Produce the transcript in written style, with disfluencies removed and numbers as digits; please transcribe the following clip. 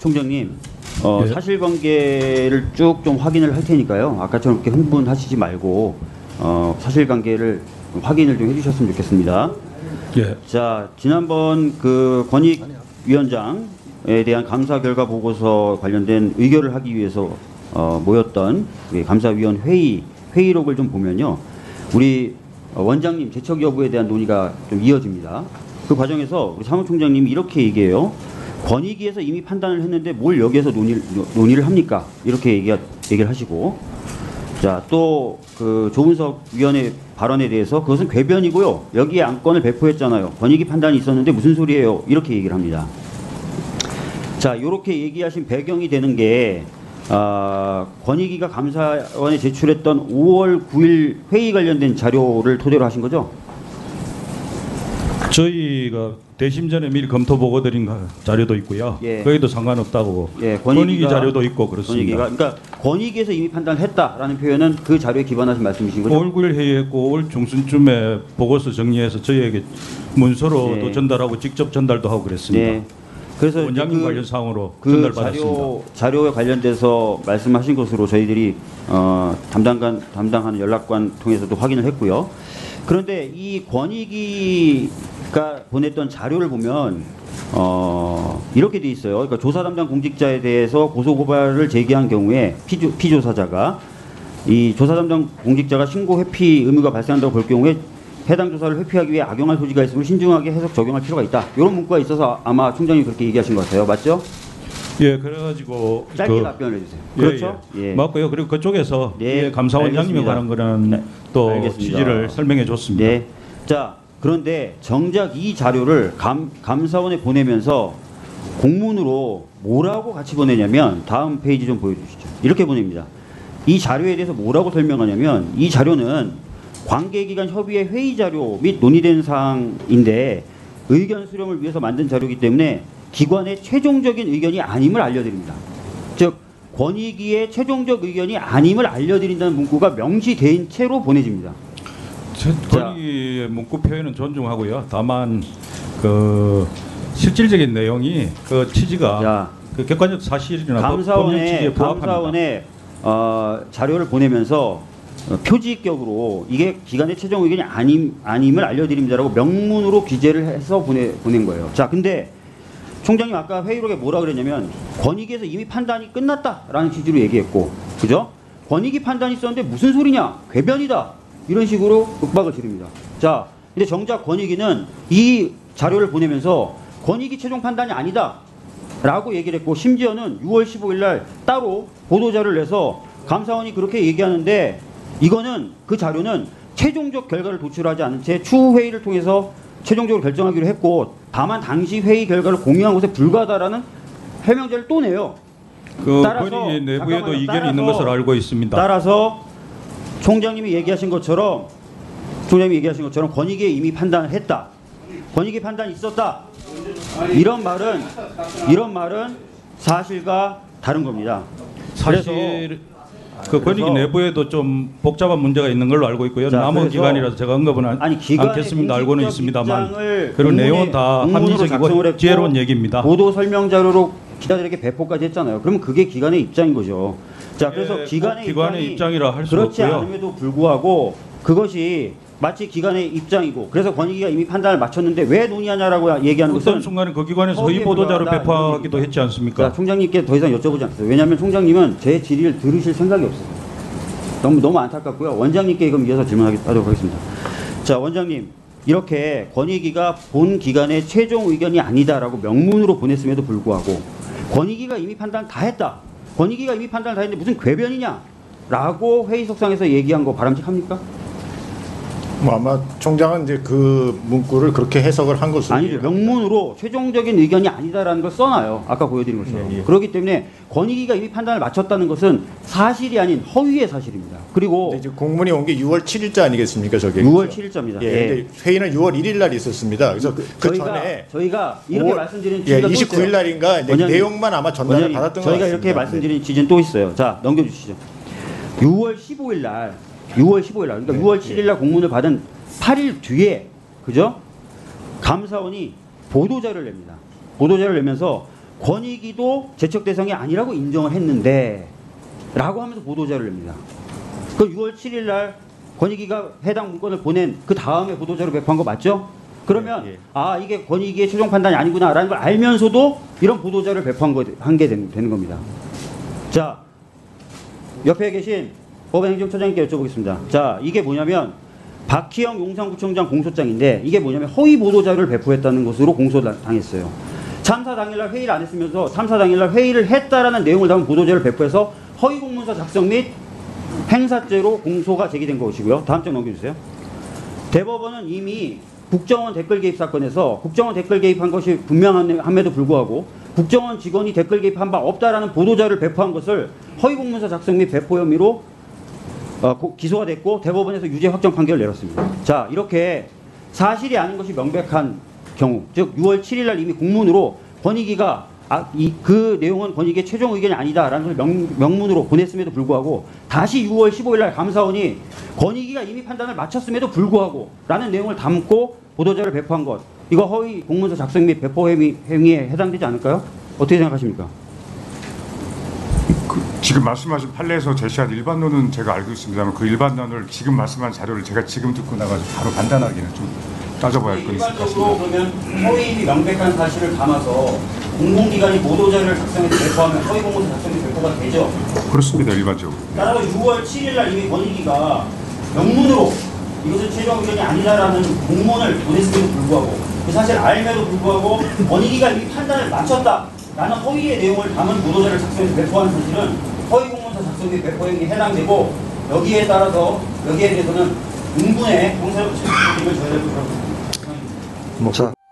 총장님, 예. 사실관계를 쭉 좀 확인을 할 테니까요. 아까처럼 그렇게 흥분하시지 말고 사실관계를 확인을 좀 해주셨으면 좋겠습니다. 예. 자, 지난번 그 권익위원장에 대한 감사 결과 보고서 관련된 의결을 하기 위해서 모였던 감사위원 회의록을 좀 보면요, 우리 원장님 제척 여부에 대한 논의가 좀 이어집니다. 그 과정에서 우리 사무총장님이 이렇게 얘기해요. 권익위에서 이미 판단을 했는데 뭘 여기에서 논의를 합니까? 이렇게 얘기를 하시고, 자, 또 그 조은석 위원의 발언에 대해서 그것은 궤변이고요, 여기에 안건을 배포했잖아요, 권익위 판단이 있었는데 무슨 소리예요? 이렇게 얘기를 합니다. 자, 이렇게 얘기하신 배경이 되는 게 권익위가 감사원에 제출했던 5월 9일 회의 관련된 자료를 토대로 하신 거죠? 저희가 대심 전에 미리 검토 보고 드린 자료도 있고요. 예. 거기도 상관없다고. 예, 권익위 자료도 있고 그렇습니다. 그러니까 권익위에서 이미 판단했다라는 표현은 그 자료에 기반하신 말씀이신 거죠? 5월 9일 회의했고 올 중순쯤에 보고서 정리해서 저희에게 문서로도 네. 전달하고 직접 전달도 하고 그랬습니다. 네. 그래서 원장님 그, 관련 사항으로 그 전달받았습니다. 자료에 관련돼서 말씀하신 것으로 저희들이 담당하는 연락관 통해서도 확인을 했고요. 그런데 이 권익위가 보냈던 자료를 보면 이렇게 돼 있어요. 그러니까 조사 담당 공직자에 대해서 고소 고발을 제기한 경우에 피조사자가 이 조사 담당 공직자가 신고 회피 의무가 발생한다고 볼 경우에 해당 조사를 회피하기 위해 악용할 소지가 있으면 신중하게 해석 적용할 필요가 있다. 이런 문구가 있어서 아마 총장님 그렇게 얘기하신 것 같아요. 맞죠? 예, 그래가지고 짧게 답변을 해주세요. 예, 그렇죠? 예. 예. 맞고요. 그리고 그쪽에서 네, 감사원장님에 알겠습니다. 관한 거는 네, 또 알겠습니다. 취지를 설명해 줬습니다. 네. 자, 그런데 정작 이 자료를 감사원에 보내면서 공문으로 뭐라고 같이 보내냐면, 다음 페이지 좀 보여주시죠. 이렇게 보냅니다. 이 자료에 대해서 뭐라고 설명하냐면, 이 자료는 관계기관 협의회 회의 자료 및 논의된 사항인데 의견 수렴을 위해서 만든 자료이기 때문에 기관의 최종적인 의견이 아님을 알려드립니다. 즉, 권익위의 최종적 의견이 아님을 알려드린다는 문구가 명시된 채로 보내집니다. 권익위의 문구 표현은 존중하고요. 다만 그 실질적인 내용이 그 취지가 그 객관적 사실이나 법령 취지에 부합합니다. 감사원에 자료를 보내면서 표지격으로 이게 기관의 최종 의견이 아님을 알려드립니다라고 명문으로 기재를 해서 보낸 거예요. 자, 근데 총장님 아까 회의록에 뭐라 그랬냐면 권익위에서 이미 판단이 끝났다라는 취지로 얘기했고, 그죠? 권익위 판단이 있었는데 무슨 소리냐? 궤변이다. 이런 식으로 윽박을 지릅니다. 자, 근데 정작 권익위는 이 자료를 보내면서 권익위 최종 판단이 아니다 라고 얘기를 했고, 심지어는 6월 15일 날 따로 보도자를 내서 감사원이 그렇게 얘기하는데 이거는 그 자료는 최종적 결과를 도출하지 않은 채 추후 회의를 통해서 최종적으로 결정하기로 했고, 다만 당시 회의 결과를 공유한 것에 불과하다라는 해명제를 또 내요. 그 권익위 내부에도 이견이 있는 것으로 알고 있습니다. 따라서 총장님이 얘기하신 것처럼 권익위에 이미 판단을 했다, 권익위 판단이 있었다, 이런 말은 사실과 다른 겁니다. 사실 그 권익위 내부에도 좀 복잡한 문제가 있는 걸로 알고 있고요. 자, 남은 기관이라서 제가 언급은 않겠습니다. 알고는 있습니다만, 그리고 내용은 다 합리적이고 지혜로운 얘기입니다. 보도 설명 자료로 기자들에게 배포까지 했잖아요. 그러면 그게 기관의 입장인 거죠. 자, 그래서 예, 기관의 입장이라 할 수 그렇지 없고요. 않음에도 불구하고 그것이 마치 기관의 입장이고, 그래서 권익위가 이미 판단을 마쳤는데 왜 논의하냐라고 얘기하는 어떤 것은 순간에 그 기관에서 허위 보도자를 배포하기도 했지 않습니까? 자, 총장님께 더 이상 여쭤보지 않겠어요. 왜냐하면 총장님은 제 질의를 들으실 생각이 없어요. 너무 안타깝고요. 원장님께 그럼 이어서 질문하도록 하겠습니다. 자, 원장님, 이렇게 권익위가 본 기관의 최종 의견이 아니다라고 명문으로 보냈음에도 불구하고 권익위가 이미 판단을 다 했다, 권익위가 이미 판단을 다 했는데 무슨 궤변이냐라고 회의석상에서 얘기한 거 바람직합니까? 뭐 아마 총장은 이제 그 문구를 그렇게 해석을 한 것으로. 아니죠. 명문으로 최종적인 의견이 아니다라는 걸 써놔요. 아까 보여드린 것처럼. 예, 예. 그렇기 때문에 권익위가 이미 판단을 마쳤다는 것은 사실이 아닌 허위의 사실입니다. 그리고 근데 이제 공문이 온 게 6월 7일자 아니겠습니까, 저게? 6월 7일자입니다. 예. 근데 회의는 6월 1일 날 있었습니다. 그래서 그 전에 저희가 이렇게 말씀드린 예, 취지가 또 29일 날인가 이제 원장님, 내용만 아마 전달을 원장님, 받았던 것 저희가 같습니다. 이렇게 말씀드린 취지는 또 있어요. 자, 넘겨주시죠. 6월 15일 날, 그러니까 6월 7일 날 공문을 받은 8일 뒤에, 그죠? 감사원이 보도자를 냅니다. 보도자를 내면서 권익위도 제척 대상이 아니라고 인정을 했는데 라고 하면서 보도자를 냅니다. 그 6월 7일 날 권익위가 해당 문건을 보낸 그 다음에 보도자료 배포한 거 맞죠? 그러면 아 이게 권익위의 최종 판단이 아니구나라는 걸 알면서도 이런 보도자를 배포한 게 되는 겁니다. 자, 옆에 계신 법원행정처장님께 여쭤보겠습니다. 자, 이게 뭐냐면 박희영 용산구청장 공소장인데 이게 뭐냐면 허위 보도자료를 배포했다는 것으로 공소당했어요. 참사 당일날 회의를 안 했으면서 참사 당일날 회의를 했다라는 내용을 담은 보도자료를 배포해서 허위 공문서 작성 및 행사죄로 공소가 제기된 것이고요. 다음 장 넘겨주세요. 대법원은 이미 국정원 댓글 개입 사건에서 국정원 댓글 개입한 것이 분명함에도 불구하고 국정원 직원이 댓글 개입한 바 없다라는 보도자료를 배포한 것을 허위 공문서 작성 및 배포 혐의로 기소가 됐고 대법원에서 유죄 확정 판결을 내렸습니다. 자, 이렇게 사실이 아닌 것이 명백한 경우, 즉 6월 7일 날 이미 공문으로 권익위가 그 내용은 권익위의 최종 의견이 아니다라는 걸 명문으로 보냈음에도 불구하고 다시 6월 15일 날 감사원이 권익위가 이미 판단을 마쳤음에도 불구하고 라는 내용을 담고 보도자를 배포한 것, 이거 허위 공문서 작성 및 배포 행위에 해당되지 않을까요? 어떻게 생각하십니까? 지금 말씀하신 판례에서 제시한 일반론은 제가 알고 있습니다만 그 일반론을 지금 말씀한 자료를 제가 지금 듣고 나가지고 바로 판단하기는 좀 따져봐야 할 건 있을 것 같습니다. 일반적으로 그러면 허위 명백한 사실을 담아서 공공기관이 보도자료를 작성해서 배포하면 허위 공문서 작성 및 배포가 되죠? 그렇습니다. 일반적으로. 따라서 6월 7일 날 이미 권익위가 명문으로 이것은 최종 의견이 아니다라는 공문을 보냈음에도 불구하고 그 사실 알면도 불구하고 권익위가 이미 판단을 마쳤다라는 허위의 내용을 담은 보도자료를 작성해서 배포한 사실은 허위 공문서 작성 및 배포 행위에 해당되고 여기에 따라서 여기에 대해서는 응분의 형사적 책임을 져야 될 거라고 생각합니다. 자.